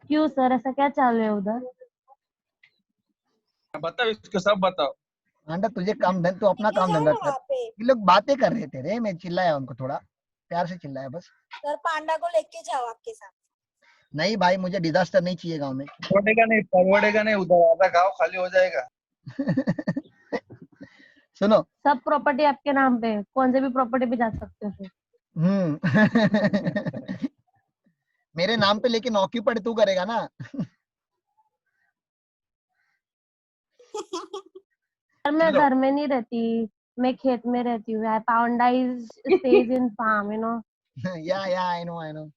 क्यों सर, ऐसा क्या चाल रहा है उधर? बताओ, इसको सब बताओ। आंटा तुझे काम धंधा, तू अपना काम धंधा कर। ये लोग बातें कर रहे थे रे, मैं चिल्लाया उनको, थोड़ा प्यार से चिल्लाया बस। सर पांडा को लेके जाओ आपके साथ। नहीं भाई, मुझे डिजास्टर नहीं चाहिए गांव में। परवड़ेगा नहीं, उधर आधा गाँव खाली हो जाएगा। सुनो, सब प्रॉपर्टी आपके नाम पे है, कौन से भी प्रॉपर्टी पे जा सकते हो फिर। मेरे नाम पे लेकिन ऑक्यूपाइड तू करेगा ना। सर मैं घर में नहीं रहती, मैं खेत में रहती हूँ। पाउंडा is stage in farm, you know. Yeah I know.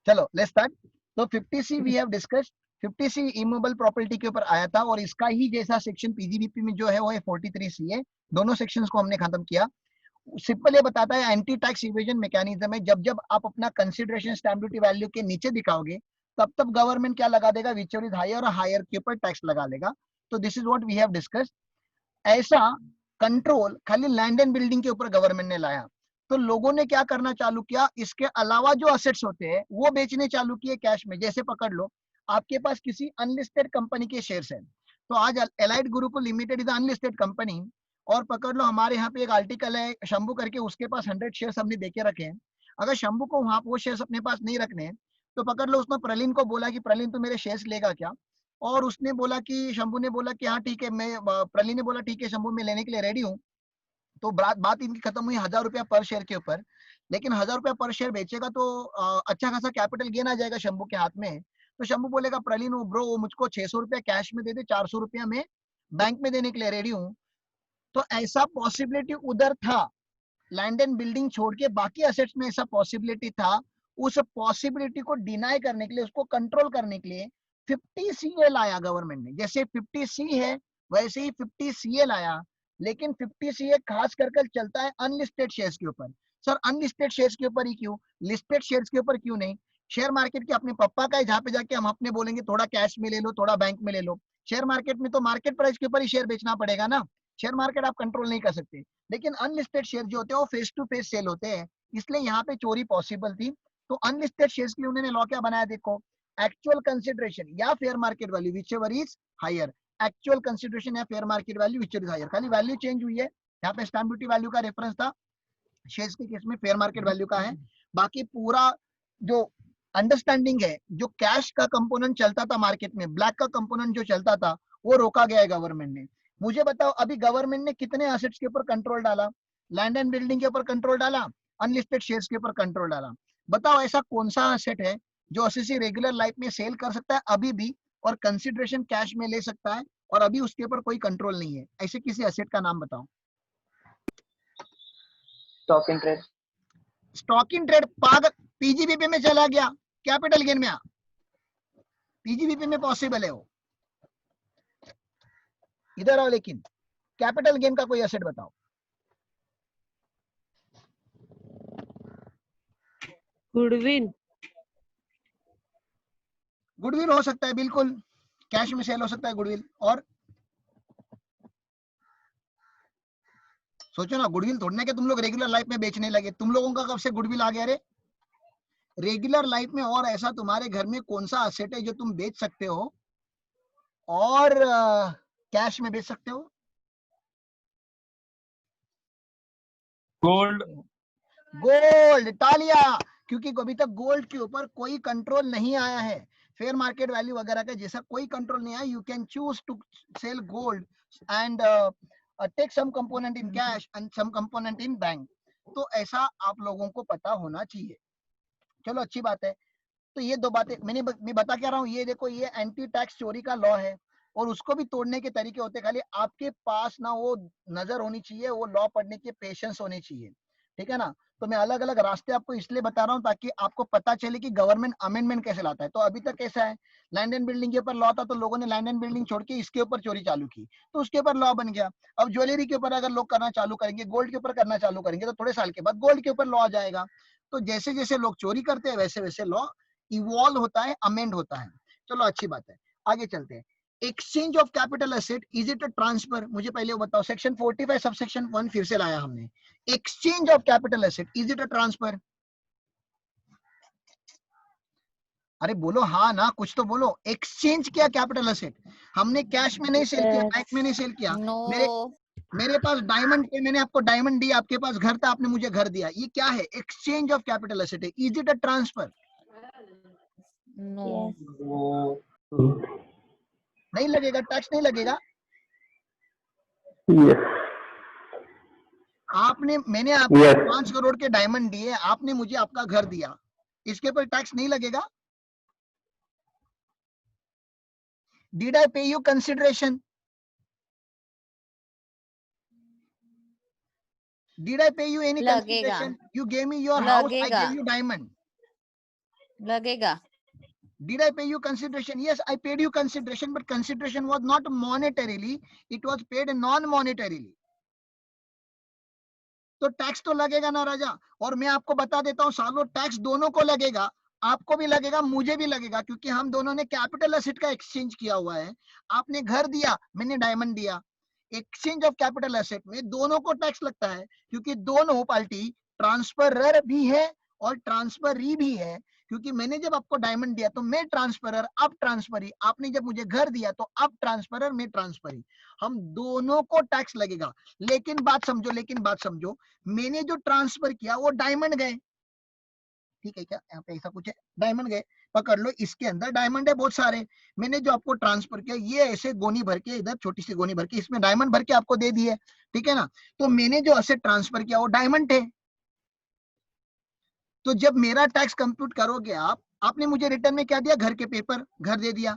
चलो लेट्स स्टार्ट। तो 50C we have discussed. 50C immovable property के ऊपर आया था, और इसका ही जैसा सेक्शन पीजीबीपी में जो है वो है 43C है। दोनों सेक्शंस को हमने खत्म किया। सिंपल ये बताता है एंटी टैक्स इवेजन मैकेनिज्म है। जब जब आप अपना कंसिडरेशन स्टैम्प ड्यूटी वैल्यू के नीचे दिखाओगे, तब तब गवर्नमेंट क्या लगा देगा, विचर इज हायर, और हायर के ऊपर टैक्स लगा लेगा। तो this is what we have discussed. ऐसा कंट्रोल खाली लैंड एंड बिल्डिंग के ऊपर गवर्नमेंट ने लाया, तो लोगों ने क्या करना चालू किया, इसके अलावा जो असेट्स होते हैं वो बेचने चालू किए कैश में। जैसे पकड़ लो, आपके पास किसी अनलिस्टेड कंपनी के शेयर्स हैं, तो आज allied Gurukul limited is unlisted company, और पकड़ लो हमारे यहाँ पे एक आर्टिकल है शंभू करके, उसके पास 100 शेयर्स हमने देके रखे हैं। अगर शंभू को वहां वो शेयर्स अपने पास नहीं रखने हैं, तो पकड़ लो उसने प्रलीन को बोला कि प्रलीन तू मेरे शेयर्स लेगा क्या, और उसने बोला कि शंभू ने बोला कि हाँ ठीक है, मैं प्रलीन ने बोला ठीक है शंभू मैं लेने के लिए रेडी हूँ। तो बात इनकी खत्म हुई 1000 रुपया पर शेयर के ऊपर। लेकिन 1000 रुपया पर शेयर बेचेगा तो अच्छा खासा कैपिटल गेन आ जाएगा शंभू के हाथ में। तो शंभू बोलेगा प्रलीन ब्रो वो मुझको 600 रुपया कैश में दे दे, 400 रुपया में बैंक में देने के लिए रेडी हूँ। तो ऐसा पॉसिबिलिटी उधर था, लैंड एंड बिल्डिंग छोड़ के बाकी असेट्स में ऐसा पॉसिबिलिटी था। उस पॉसिबिलिटी को डिनाई करने के लिए, उसको कंट्रोल करने के लिए 50CA लाया गवर्नमेंट ने। जैसे 50C है वैसे ही 50CA लाया, लेकिन 50CA खास करके चलता है अनलिस्टेड शेयर्स के ऊपर। सर अनलिस्टेड शेयर्स के ऊपर ही क्यों, लिस्टेड शेयर्स के ऊपर क्यों नहीं? शेयर मार्केट के अपने पप्पा का है, जहां पे जाके हम अपने बोलेंगे थोड़ा कैश में ले लो, थोड़ा बैंक में ले लो। शेयर मार्केट में तो मार्केट प्राइस के ऊपर ही शेयर बेचना पड़ेगा ना, शेयर मार्केट आप कंट्रोल नहीं कर सकते। लेकिन अनलिस्टेड शेयर जो होते हैं वो फेस टू फेस सेल होते हैं, इसलिए यहाँ पे चोरी पॉसिबल थी। तो अनलिस्टेड शेयर्स के लिए उन्होंने लॉ क्या बनाया, देखो, एक्चुअल कंसिडरेशन या fair market value whichever is higher. Actual consideration या fair market value whichever is higher, खाली वैल्यू चेंज हुई है। यहाँ पे स्टैम्प ड्यूटी वैल्यू का रेफरेंस था, शेयर्स के केस में फेयर मार्केट वैल्यू का है। बाकी पूरा जो अंडरस्टैंडिंग है, जो कैश का कंपोनेंट चलता था मार्केट में, ब्लैक का कंपोनेंट जो चलता था, वो रोका गया है गवर्नमेंट ने। मुझे बताओ अभी गवर्नमेंट ने कितने असेट्स के ऊपर कंट्रोल डाला? लैंड एंड बिल्डिंग के ऊपर कंट्रोल डाला, अनलिस्टेड शेयर्स के ऊपर कंट्रोल डाला। बताओ ऐसा कौन सा असेट है जो एसएससी रेगुलर लाइफ में सेल कर सकता है अभी भी, और कंसिडरेशन कैश में ले सकता है, और अभी उसके ऊपर कोई कंट्रोल नहीं है? ऐसे किसी असेट का नाम बताओ। Stock in trade. Stock in trade पागल, पीजीबीपी में चला गया, कैपिटल गेन में आ, पीजीबीपी में पॉसिबल है वो। इधर आओ, लेकिन कैपिटल गेन का कोई एसेट बताओ। गुडविल। गुडविल हो सकता है, बिल्कुल कैश में सेल हो सकता है गुडविल। और सोचो ना, गुडविल तोड़ने के तुम लोग रेगुलर लाइफ में बेचने लगे, तुम लोगों का कब से गुडविल आ गया रे रेगुलर लाइफ में? और ऐसा तुम्हारे घर में कौन सा असेट है जो तुम बेच सकते हो और कैश में बेच सकते हो? गोल्ड। गोल्ड, तालिया, क्योंकि अभी तक गोल्ड के ऊपर कोई कंट्रोल नहीं आया है, फेयर मार्केट वैल्यू वगैरह का जैसा कोई कंट्रोल नहीं आया। You can choose to sell gold and take some component in cash and some component in bank. तो ऐसा आप लोगों को पता होना चाहिए। चलो अच्छी बात है। तो ये दो बातें मैं बता क्या रहा हूँ, ये देखो, ये एंटी टैक्स चोरी का लॉ है, और उसको भी तोड़ने के तरीके होते हैं। खाली आपके पास ना वो नजर होनी चाहिए, वो लॉ पढ़ने की पेशेंस होनी चाहिए, ठीक है ना? तो मैं अलग अलग रास्ते आपको इसलिए बता रहा हूँ ताकि आपको पता चले कि गवर्नमेंट अमेंडमेंट कैसे लाता है। तो अभी तक कैसा है, लैंड एंड बिल्डिंग के ऊपर लॉ था, तो लोगों ने लैंड एंड बिल्डिंग छोड़ के इसके ऊपर चोरी चालू की, तो उसके ऊपर लॉ बन गया। अब ज्वेलरी के ऊपर अगर लोग करना चालू करेंगे, गोल्ड के ऊपर करना चालू करेंगे, तो थोड़े साल के बाद गोल्ड के ऊपर लॉ आ जाएगा। तो जैसे जैसे लोग चोरी करते हैं वैसे वैसे लॉ इवॉल्व होता है, अमेंड होता है। चलो अच्छी बात है, आगे चलते हैं। Exchange of capital asset is it a transfer? मुझे पहले वो बताओ, सेक्शन 45 सबसेक्शन 1 फिर से लाया हमने। Exchange of capital asset is it a transfer? अरे बोलो हाँ ना, कुछ तो बोलो। एक्सचेंज किया कैपिटल एसेट, हमने कैश में नहीं सेल किया, बैंक में नहीं सेल किया। No. मेरे पास डायमंड थे, मैंने आपको डायमंड दिया, आपके पास घर था, आपने मुझे घर दिया, ये क्या है? एक्सचेंज ऑफ कैपिटल एसेट है। Is it a transfer? No. नहीं लगेगा, टैक्स नहीं लगेगा। आपने, मैंने आपको 5 करोड़ के डायमंड दिए, आपने मुझे आपका घर दिया, इसके ऊपर टैक्स नहीं लगेगा। डिड आई पे you consideration? Did I pay you any लगेगा। consideration? You gave me your house, I लगेगा। gave you diamond. लगेगा। Did I pay you consideration? Yes, I paid you consideration, but consideration was not monetarily, it was paid non-monetarily. तो tax तो लगेगा ना राजा। और मैं आपको बता देता हूँ सालों, टैक्स दोनों को लगेगा, आपको भी लगेगा, मुझे भी लगेगा, क्योंकि हम दोनों ने कैपिटल एसेट का एक्सचेंज किया हुआ है। आपने घर दिया, मैंने डायमंड दिया। एक्सचेंज ऑफ कैपिटल एसेट में दोनों को टैक्स लगता है, क्योंकि दोनों पार्टी ट्रांसफरर भी है और ट्रांसफरी भी है। क्योंकि मैंने जब आपको डायमंड दिया तो मैं ट्रांसफरर, आप ट्रांसफरी, आपने जब मुझे घर दिया तो आप ट्रांसफरर, मैं ट्रांसफरी, हम दोनों को टैक्स लगेगा। लेकिन बात समझो, मैंने जो ट्रांसफर किया वो डायमंड गए, ठीक है क्या? यहाँ पे ऐसा कुछ है, डायमंड गए, पकड़ लो, इसके अंदर डायमंड है बहुत सारे। मैंने जो आपको ट्रांसफर किया, ये ऐसे गोनी भर के, इधर छोटी सी गोनी भर के, इसमें डायमंड भर के आपको दे दिए, ठीक है ना? तो मैंने जो असेट ट्रांसफर किया वो डायमंड है। तो जब मेरा टैक्स कंप्यूट करोगे आप, आपने मुझे रिटर्न में क्या दिया? घर के पेपर, घर दे दिया।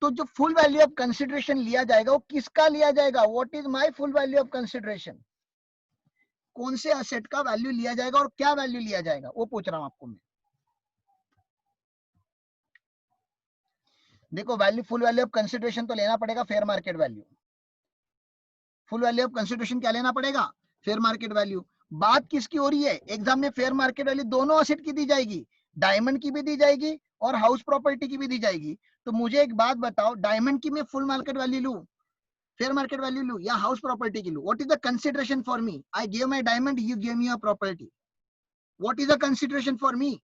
तो जो फुल वैल्यू ऑफ कंसिडरेशन लिया जाएगा वो किसका लिया जाएगा? What is my full value of consideration? कौन से असेट का वैल्यू लिया जाएगा और क्या वैल्यू लिया जाएगा, वो पूछ रहा हूं आपको मैं। देखो, value, full value of consideration तो लेना पड़ेगा fair market value. Full value of consideration क्या लेना पड़ेगा? Fair market value. बात किसकी हो रही है? एग्जाम में फेयर मार्केट वैल्यू दोनों असेट की दी जाएगी, डायमंड की भी दी जाएगी और हाउस प्रॉपर्टी की भी दी जाएगी। तो मुझे एक बात बताओ, डायमंड की मैं फुल मार्केट वैल्यू लूं, फेयर मार्केट वैल्यू लूं, या हाउस प्रॉपर्टी की लूं? What is the consideration for me? I give my diamond, you give me your property, what is the consideration for me?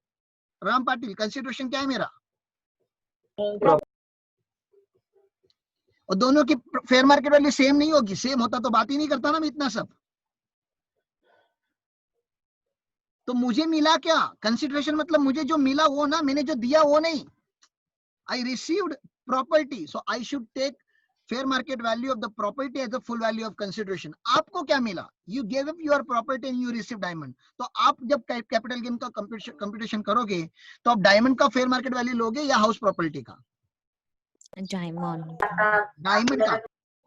Ram Patil, consideration क्या है मेरा? और दोनों की फेयर मार्केट वैल्यू सेम नहीं होगी, सेम होता तो बात ही नहीं करता ना मैं इतना सब। तो मुझे मिला क्या? कंसिडरेशन मतलब मुझे जो मिला वो ना, मैंने जो दिया वो नहीं। I received property, so I should take fair market value of the property as a full value of consideration. आपको क्या मिला? You give up your property and you receive diamond. तो आप जब कैपिटल गेन का कंप्यूटेशन करोगे तो आप डायमंड का फेयर मार्केट वैल्यू लोगे या हाउस प्रॉपर्टी का? डायमंड का।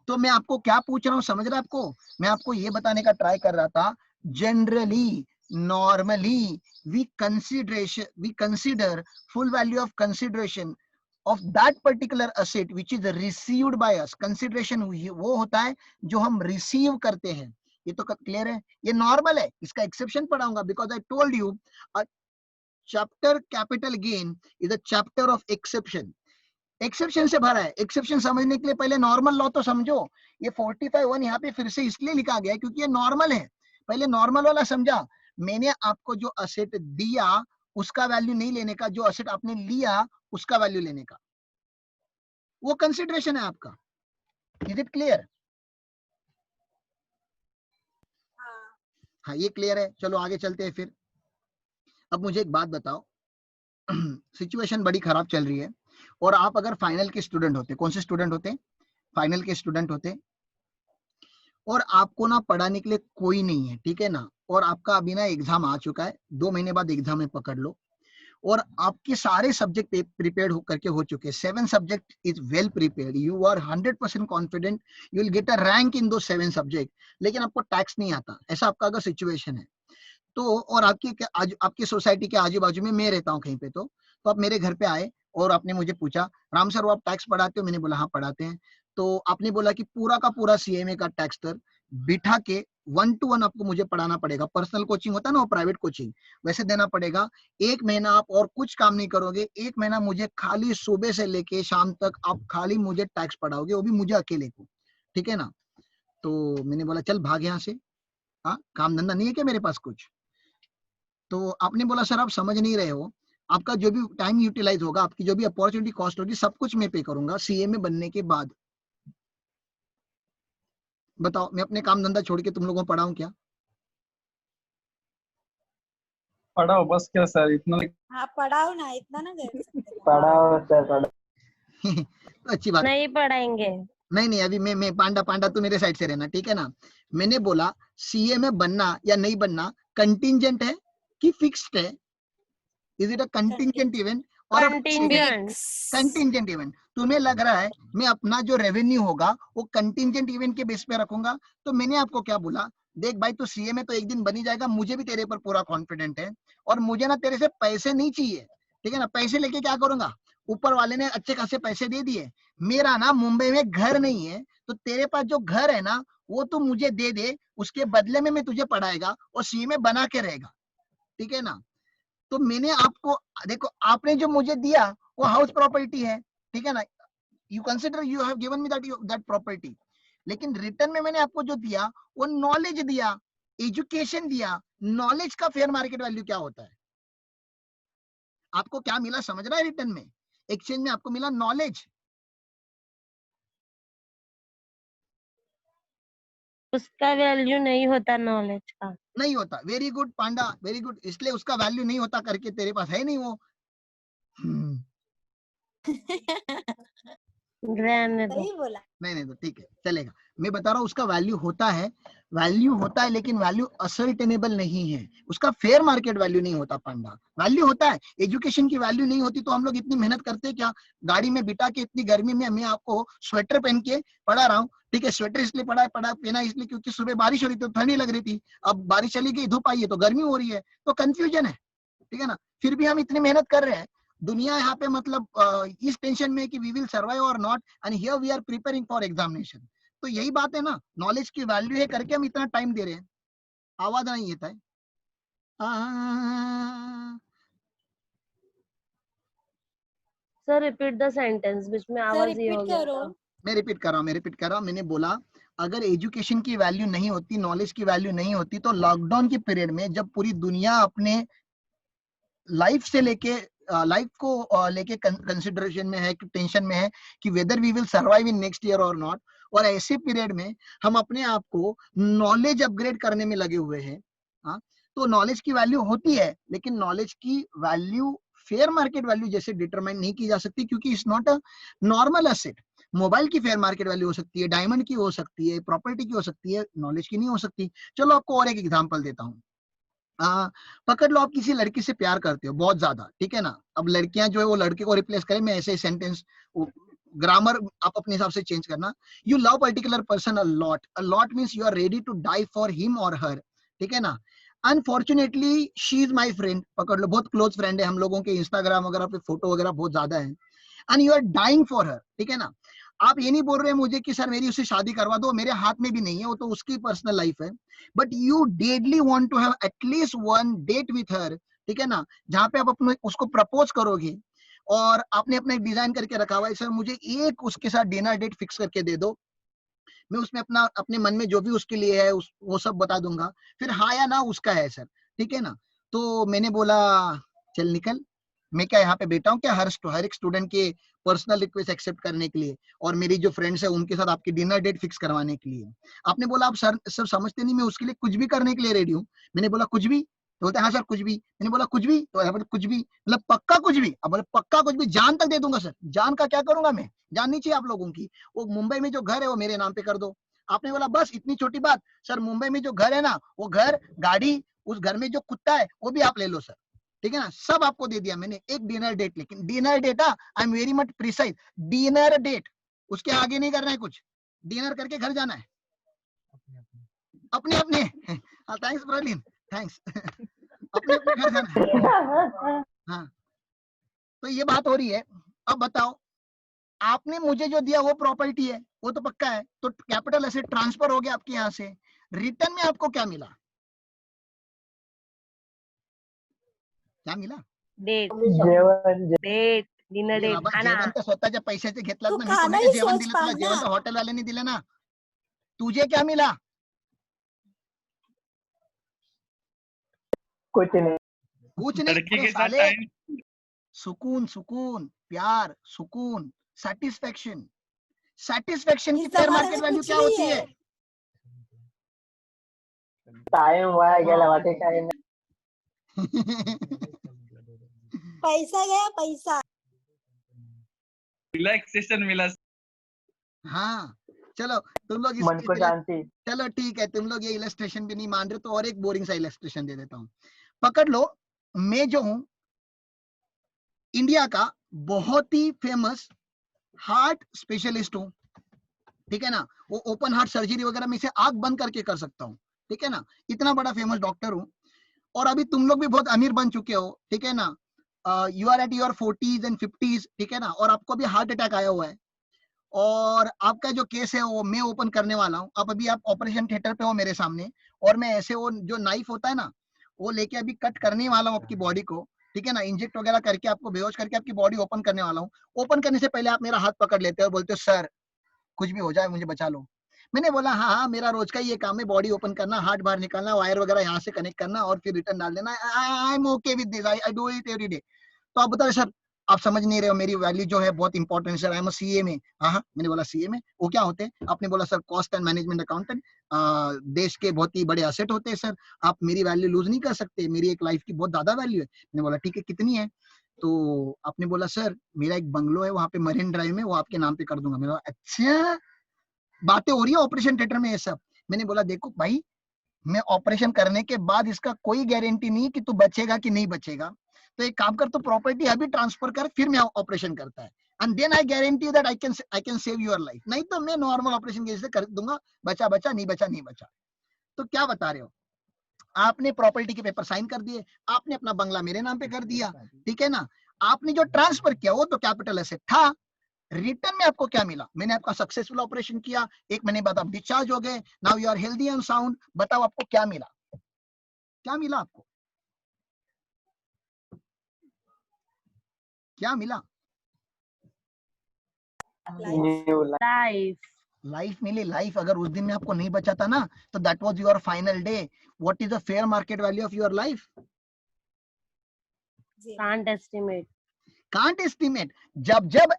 तो मैं आपको क्या पूछ रहा हूँ, समझ रहे आपको? मैं आपको ये बताने का ट्राई कर रहा था, generally, normally we consider full value of consideration of that particular asset which is received by us. consideration वो होता है जो हम रिसीव करते हैं। ये तो क्लियर है, ये नॉर्मल है, इसका एक्सेप्शन पढ़ाऊंगा, because I told you chapter capital gain is a chapter of exception. Exception से भरा है। एक्सेप्शन समझने के लिए पहले नॉर्मल लॉ तो समझो। ये 45(1) यहाँ पे फिर से इसलिए लिखा गया है क्योंकि ये नॉर्मल है। पहले नॉर्मल वाला समझा। मैंने आपको जो असेट दिया उसका वैल्यू नहीं लेने का, जो असेट आपने लिया उसका वैल्यू लेने का, वो कंसिडरेशन है आपका। Is it clear? हाँ, ये क्लियर है। चलो आगे चलते हैं फिर। अब मुझे एक बात बताओ, सिचुएशन बड़ी खराब चल रही है और आप अगर फाइनल के स्टूडेंट होते, कौन से स्टूडेंट होते? फाइनल के स्टूडेंट होते, और आपको ना पढ़ाने के लिए कोई नहीं है, ठीक है ना, और आपका अभी ना एग्जाम आ चुका है, 2 महीने बाद एग्जाम में पकड़ लो, और आपके सारे सब्जेक्ट प्रिपेयर्ड करके हो चुके हैं, 7 subject is well prepared, you are 100% confident you will get a rank in दो 7 सब्जेक्ट, लेकिन आपको टैक्स नहीं आता, ऐसा आपका अगर सिचुएशन है तो, और आपकी सोसाइटी के आजू बाजू में मैं रहता हूँ कहीं पे, तो आप मेरे घर पे आए और आपने मुझे पूछा, राम सर वो आप टैक्स पढ़ाते हो? मैंने बोला हाँ पढ़ाते हैं। तो आपने बोला कि पूरा का पूरा सीएमए का टैक्स तर बिठा के 1 to 1 आपको मुझे पढ़ाना पड़ेगा, पर्सनल कोचिंग होता है ना, वो प्राइवेट कोचिंग वैसे देना पड़ेगा। 1 महीना आप और कुछ काम नहीं करोगे, 1 महीना मुझे खाली सुबह से लेके शाम तक आप खाली मुझे टैक्स पढ़ाओगे, वो भी मुझे अकेले को, ठीक है ना। तो मैंने बोला चल भाग यहाँ से, हाँ काम धंधा नहीं है क्या मेरे पास कुछ? तो आपने बोला सर आप समझ नहीं रहे हो, आपका जो भी टाइम यूटिलाइज होगा, आपकी जो भी अपॉर्चुनिटी कॉस्ट होगी, सब कुछ मैं पे करूंगा सीए में बनने के बाद। बताओ, मैं अपने काम धंधा छोड़ के तुम लोगों को पढ़ाऊं क्या? पढ़ाओ बस, क्या सर इतना हाँ पढ़ाओ ना, इतना ना कर सकते। पढ़ाओ सर, पढ़ाओ। तो अच्छी बात। नहीं पढ़ाएंगे। नहीं, अभी मैं पांडा तू मेरे साइड से रहना, ठीक है ना। मैंने बोला सीए में बनना या नहीं बनना कंटिंजेंट है कि फिक्स्ड है? Is it a contingent event और a fixed event? Contingent. Contingent event. तुम्हें लग रहा है मैं अपना जो रेवेन्यू होगा वो कंटिंजेंट इवेंट के बेस पे रखूंगा? तो मैंने आपको क्या बोला, देख भाई तू सीए में तो एक दिन बनी जाएगा, मुझे भी तेरे पर पूरा कॉन्फिडेंट है, और मुझे ना तेरे से पैसे नहीं चाहिए, ठीक है ना। पैसे लेके क्या करूंगा, ऊपर वाले ने अच्छे खासे पैसे दे दिए, मेरा ना मुंबई में घर नहीं है, तो तेरे पास जो घर है ना वो तू मुझे दे दे, उसके बदले में मैं तुझे पढ़ाएगा और सीए में बना के रहेगा, ठीक है ना। तो मैंने आपको, देखो आपने जो मुझे दिया वो हाउस प्रॉपर्टी है, ठीक है ना, you consider you have given me that property, लेकिन रिटर्न में मैंने आपको जो दिया वो नॉलेज दिया, एजुकेशन दिया। नॉलेज का फेयर मार्केट वैल्यू क्या होता है? आपको क्या मिला समझ रहा है? रिटर्न में, एक्सचेंज में आपको मिला नॉलेज। उसका वैल्यू नहीं होता नॉलेज का। नहीं होता, वेरी गुड पांडा, वेरी गुड, इसलिए उसका वैल्यू नहीं होता करके तेरे पास है नहीं वो। रहने दो। सही बोला। नहीं तो ठीक है, चलेगा। मैं बता रहा हूँ उसका वैल्यू होता है, वैल्यू होता है, लेकिन वैल्यू असर्टेनेबल नहीं है, उसका फेयर मार्केट वैल्यू नहीं होता पांडा। वैल्यू होता है, एजुकेशन की वैल्यू नहीं होती तो हम लोग इतनी मेहनत करते क्या? गाड़ी में बिठा के इतनी गर्मी में मैं आपको स्वेटर पहन के पढ़ा रहा हूँ, ठीक है। स्वेटर इसलिए पहना इसलिए क्योंकि सुबह बारिश हो रही थी तो ठंडी लग रही थी, अब बारिश चली गई, धूप आई है तो गर्मी हो रही है, तो कंफ्यूजन है, ठीक है ना। फिर भी हम इतनी मेहनत कर रहे हैं। दुनिया यहाँ पे मतलब इस टेंशन में कि वी विल सर्वाइव और not, and here we are preparing for examination. तो यही बात है ना, नॉलेज की वैल्यू है करके हम इतना टाइम दे रहे हैं। आवाज नहीं येत आहे? सर रिपीट द सेंटेंस, बीच में सर आवाज ये रिपीट हो गया करो। था। मैं रिपीट कर रहा हूँ, मैंने बोला अगर एजुकेशन की वैल्यू नहीं होती, नॉलेज की वैल्यू नहीं होती, तो लॉकडाउन के पीरियड में जब पूरी दुनिया अपने लाइफ से लेके लाइफ को लेके कंसिडरेशन में है, कि टेंशन में है कि whether we will survive in next year और नॉट, और ऐसे पीरियड में हम अपने आप को नॉलेज अपग्रेड करने में लगे हुए हैं। हाँ, तो नॉलेज की वैल्यू होती है, लेकिन नॉलेज की वैल्यू फेयर मार्केट वैल्यू जैसे डिटरमाइन नहीं की जा सकती, क्योंकि it's not a normal asset. Mobile की फेयर मार्केट वैल्यू हो सकती है, डायमंड की हो सकती है, प्रॉपर्टी की हो सकती है, नॉलेज की नहीं हो सकती। चलो आपको और एक एग्जांपल देता हूँ। पकड़ लो आप किसी लड़की से प्यार करते हो बहुत ज्यादा, ठीक है ना। अब लड़कियां जो है वो लड़के को रिप्लेस करें, मैं ऐसे सेंटेंस, ग्रामर आप अपने हिसाब से चेंज करना। You love particular person a lot means you are ready to die for him और हर, ठीक है ना। Unfortunately she is my friend, पकड़ लो बहुत क्लोज फ्रेंड है हम लोगों के, इंस्टाग्राम वगैरह पे फोटो वगैरह बहुत ज्यादा है, and you are dying for her, ठीक है ना। आप ये नहीं बोल रहे मुझे कि सर मेरी उससे शादी करवा दो, मेरे हाथ में भी नहीं है, वो तो उसकी पर्सनल लाइफ है, but you deadly want to have at least one date with her, ठीक है ना, जहां पे आप अपने उसको प्रपोज करोगे, और आपने अपना डिजाइन करके रखा हुआ है, सर मुझे एक उसके साथ डिनर डेट फिक्स करके दे दो, मैं उसमें अपने मन में जो भी उसके लिए है वो सब बता दूंगा, फिर हाँ या ना उसका है सर, ठीक है ना। तो मैंने बोला चल निकल, मैं क्या यहाँ पे बैठा हूँ क्या हर एक स्टूडेंट के पर्सनल रिक्वेस्ट एक्सेप्ट करने के लिए, और मेरी जो फ्रेंड्स है उनके साथ आपकी डिनर डेट फिक्स करवाने के लिए। आपने बोला आप सर सब समझते नहीं, मैं उसके लिए कुछ भी करने के लिए रेडी हूँ। मैंने बोला कुछ भी, तो बोलते हाँ सर कुछ भी। मैंने बोला कुछ भी, तो कुछ भी मतलब पक्का कुछ भी? अब बोले पक्का कुछ भी, जान तक दे दूंगा सर। जान का क्या करूंगा मैं, जान नहीं चाहिए आप लोगों की, वो मुंबई में जो घर है वो मेरे नाम पे कर दो। आपने बोला बस इतनी छोटी बात? सर मुंबई में जो घर है ना, वो घर, गाड़ी, उस घर में जो कुत्ता है वो भी आप ले लो सर, ठीक है ना। सब आपको दे दिया मैंने, एक डिनर डेट, लेकिन dinner date, I am very much precise, dinner date, उसके आगे नहीं करना है कुछ, डिनर करके घर जाना है अपने अपने। Thanks Brolin, thanks. अपने अपने घर जाना है। हाँ, तो ये बात हो रही है। अब बताओ, आपने मुझे जो दिया वो प्रॉपर्टी है, वो तो पक्का है, तो कैपिटल एसेट ट्रांसफर हो गया आपके यहाँ से, रिटर्न में आपको क्या मिला? क्या मिला? डेट, जेवण डेट, डिनर ये डेट, बाबा खाना. जेवण तर स्वतःच्या पैशाचे घेतलात तू ना, मी खाना कोणाचे ही जेवण सोच दिलं तुला? पांडा। जेवण तर हॉटेलवाल्यांनी दिलं ना। तुझे क्या मिला? कुछ नहीं, कुछ नहीं, लड़की अरे के साथ साले टाइम सुकून, सुकून, प्यार, सुकून, सेटिस्फेक्शन। सेटिस्फेक्शन की इस फेयर जमाने मार्केट में वैल्यू कुछ क्या भी होती है। है? टाइम वाया गेला वाटे काय नाही. पैसा गया पैसा। रिलॅक्सेशन मिला. हाँ चलो तुम लोग मन को शांति. चलो ठीक है, तुम लोग ये इलस्ट्रेशन भी नहीं मान रहे, तो और एक बोरिंग सा इलस्ट्रेशन दे देता हूँ। पकड़ लो, मैं जो हूं इंडिया का बहुत ही फेमस हार्ट स्पेशलिस्ट हूँ, ठीक है ना। वो ओपन हार्ट सर्जरी वगैरह में से आंख बंद करके कर सकता हूँ, ठीक है ना। इतना बड़ा फेमस डॉक्टर हूँ। और अभी तुम लोग भी बहुत अमीर बन चुके हो, ठीक है ना। You are at your 40s and 50s, ठीक है ना। और आपको भी हार्ट अटैक आया हुआ है, और आपका जो केस है वो मैं ओपन करने वाला हूँ। अब अभी आप ऑपरेशन थिएटर पे हो मेरे सामने, और मैं ऐसे वो जो नाइफ होता है ना, वो लेके अभी कट करने वाला हूँ आपकी बॉडी को, ठीक है ना। इंजेक्ट वगैरह करके आपको बेहोश करके आपकी बॉडी ओपन करने वाला हूँ। ओपन करने से पहले आप मेरा हाथ पकड़ लेते हो और बोलते हो सर कुछ भी हो जाए मुझे बचा लो। मैंने बोला हाँ हाँ मेरा रोज का ये काम है, बॉडी ओपन करना, हार्ट बाहर निकालना, वायर वगैरह यहाँ से कनेक्ट करना और फिर रिटर्न डाल देना। I am okay with this, I do it every day. तो आप बताओ सर आप समझ नहीं रहे हो, मेरी वैल्यू जो है बहुत important sir, I am CA में। हाँ मैंने बोला सीए में वो क्या होते हैं? आपने बोला sir cost and management accountant, देश के बहुत ही बड़े एसेट होते हैं सर, आप मेरी वैल्यू लूज नहीं कर सकते, मेरी एक लाइफ की बहुत ज्यादा वैल्यू है। मैंने बोला ठीक है कितनी है? तो आपने बोला सर मेरा एक बंगलो है वहां पे मरीन ड्राइव में, वो आपके नाम पे कर दूंगा। मैंने बोला अच्छा बातें हो रही है ऑपरेशन थिएटर में ये सब? मैंने बोला देखो भाई मैं ऑपरेशन करने के बाद इसका कोई गारंटी नहीं कि तू बचेगा कि नहीं बचेगा, तो एक काम कर तो प्रॉपर्टी अभी ट्रांसफर कर फिर मैं ऑपरेशन करता है, and then I guarantee that I can save your life. नहीं तो मैं नॉर्मल ऑपरेशन कैसे कर दूंगा, बचा बचा नहीं बचा नहीं बचा। तो क्या बता रहे हो? आपने प्रॉपर्टी के पेपर साइन कर दिए, आपने अपना बंगला मेरे नाम पे कर दिया, ठीक है ना। आपने जो ट्रांसफर किया वो तो कैपिटल एसेट था, रिटर्न में आपको क्या मिला? मैंने आपका सक्सेसफुल ऑपरेशन किया, 1 महीने बाद आप डिस्चार्ज हो गए, now you are healthy and sound. बताओ आपको क्या मिला? क्या मिला आपको? क्या मिला? New life. लाइफ मिली। लाइफ अगर उस दिन में आपको नहीं बचाता ना, तो that was your final day. What is the fair market value of your life? Can't estimate. Can't estimate. जब जब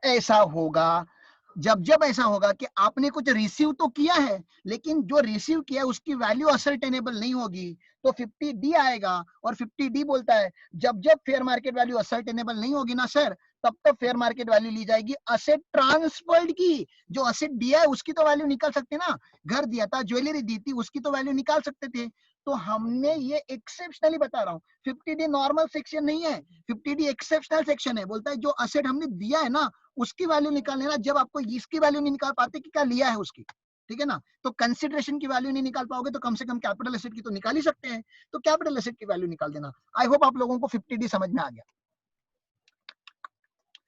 ऐसा होगा कि आपने कुछ रिसीव तो किया है, लेकिन जो रिसीव किया है उसकी वैल्यू असर्टेनेबल नहीं होगी, तो 50D आएगा। और 50D बोलता है जब फेयर मार्केट वैल्यू असर्टेनेबल नहीं होगी ना सर, तब तक फेयर मार्केट वैल्यू ली जाएगी असेट ट्रांसफर्ड की। जो असेट दिया है उसकी तो वैल्यू निकाल सकते ना, घर दिया था, ज्वेलरी दी थी, उसकी तो वैल्यू निकाल सकते थे। तो हमने ये एक्सेप्शनली बता रहा हूँ, 50D नॉर्मल सेक्शन नहीं है, 50D एक्सेप्शनल सेक्शन है। बोलता है जो असेट हमने दिया है ना उसकी वैल्यू निकाल लेना, जब आपको इसकी वैल्यू नहीं निकाल पाते कि क्या लिया है उसकी, ठीक है ना। तो कंसिडरेशन की वैल्यू नहीं निकाल पाओगे तो कम से कम कैपिटल एसेट की तो निकाल ही सकते हैं, तो कैपिटल एसेट की वैल्यू निकाल देना। आई होप आप लोगों को 50D समझ में आ गया।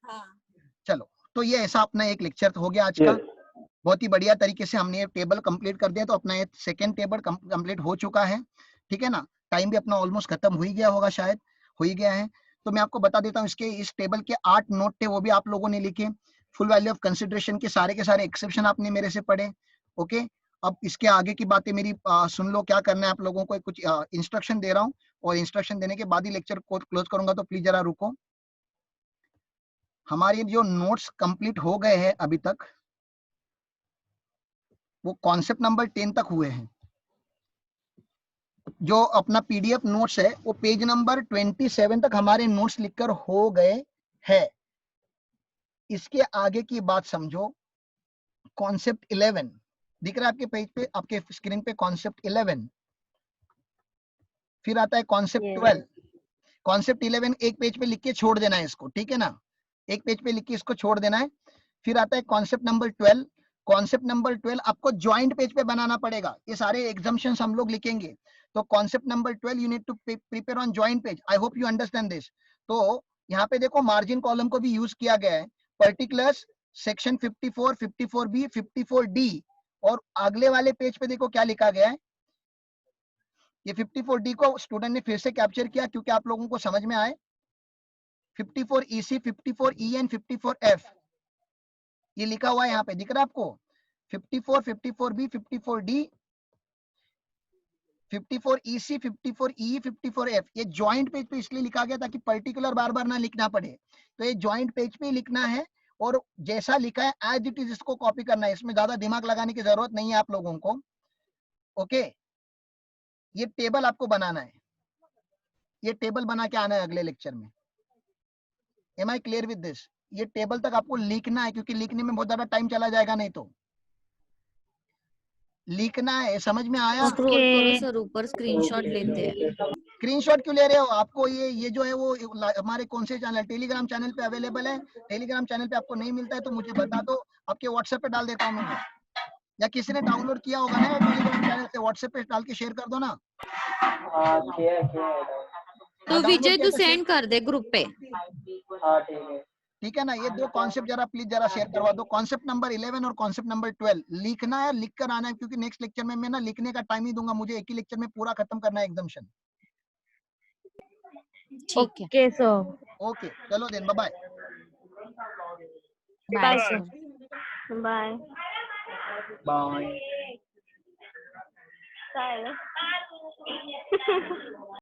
हाँ। चलो तो ये ऐसा अपना एक लेक्चर हो गया आज का। बहुत ही बढ़िया तरीके से हमने ये टेबल कंप्लीट कर दिया, तो अपना ये सेकंड टेबल कंप्लीट हो चुका है, ठीक है ना। टाइम भी अपना ऑलमोस्ट खत्म हो ही गया होगा, शायद हो ही गया है। तो मैं आपको बता देता हूँ इसके इस टेबल के 8 नोट थे, वो भी आप लोगों ने लिखे। फुल वैल्यू ऑफ कंसिडरेशन के सारे एक्सेप्शन आपने मेरे से पढ़े, ओके। अब इसके आगे की बातें मेरी सुन लो, क्या करना है आप लोगों को। कुछ इंस्ट्रक्शन दे रहा हूँ, और इंस्ट्रक्शन देने के बाद ही लेक्चर को क्लोज करूंगा, तो प्लीज जरा रुको। हमारे जो नोट्स कंप्लीट हो गए हैं अभी तक, वो कॉन्सेप्ट नंबर 10 तक हुए हैं। जो अपना पीडीएफ नोट्स है वो पेज नंबर 27 तक हमारे नोट्स लिखकर हो गए हैं। इसके आगे की बात समझो। कॉन्सेप्ट 11 दिख रहा है आपके पेज पे, आपके स्क्रीन पे कॉन्सेप्ट 11, फिर आता है कॉन्सेप्ट 12। कॉन्सेप्ट 11 एक पेज पे लिख के छोड़ देना है इसको, ठीक है ना, एक पेज पे लिख के इसको छोड़ देना है। फिर आता है कॉन्सेप्ट नंबर 12। कॉन्सेप्ट नंबर 12 आपको ज्वाइंट पेज पे बनाना पड़ेगा, ये सारे एग्जम्पशंस हम लोग लिखेंगे। तो concept number 12 you need to prepare on joint page. I hope you understand this. तो यहाँ पे देखो मार्जिन कॉलम को भी यूज किया गया है, पर्टिकुलर्स, सेक्शन 54, 54B, 54D। और अगले वाले पेज पे देखो क्या लिखा गया है। ये 54D को स्टूडेंट ने फिर से कैप्चर किया क्योंकि आप लोगों को समझ में आए। 54EC, 54EN, 54F ये लिखा हुआ है, यहाँ पे दिख रहा है आपको। 54, 54B, 54D, 54 EC, 54 E, 54 F ये ज्वाइंट पेज पे इसलिए लिखा गया ताकि पर्टिकुलर बार बार ना लिखना पड़े, तो ये ज्वाइंट पेज पे लिखना है और जैसा लिखा है एज इट इज इसको कॉपी करना है, इसमें ज्यादा दिमाग लगाने की जरूरत नहीं है आप लोगों को। ओके, ये टेबल आपको बनाना है, ये टेबल बना के आना है अगले लेक्चर में। Am I clear with this? ये टेबल तक आपको लिखना है क्योंकि लिखने में बहुत ज्यादा टाइम चला जाएगा, नहीं तो लिखना है। समझ में आया? स्क्रॉल करो सर, ऊपर स्क्रीनशॉट लेते हैं। स्क्रीनशॉट क्यों ले रहे हो? आपको ये जो है वो हमारे कौन से चैनल, टेलीग्राम चैनल पे अवेलेबल है। टेलीग्राम चैनल पे आपको नहीं मिलता है तो मुझे बता दो, आपके व्हाट्सएप पे डाल देता हूँ मैं, या किसी ने डाउनलोड किया होगा ना टेलीग्राम चैनल से, व्हाट्सएप पे डाल के शेयर कर दो ना। हाँ किया किया है। तो डाउनलोड विजय किया तू तो शेयर- सेंड कर दे ग्रुप पे। हाँ ठीक है। ठीक है ना? ये दो कॉन्सेप्ट जरा प्लीज जरा शेयर करवा दो, कॉन्सेप्ट नंबर 11 और कॉन्सेप्ट नंबर 12 लिखना है, लिख कर आना है क्योंकि नेक्स्ट लेक्चर में मैं ना लिखने का टाइम ही दूंगा, मुझे एक ही लेक्चर में पूरा खत्म करना है एग्जाम्शन। ठीक है, Okay, sir. ओके चलो then, bye bye Bye, sir. sir. Bye. Bye. Bye.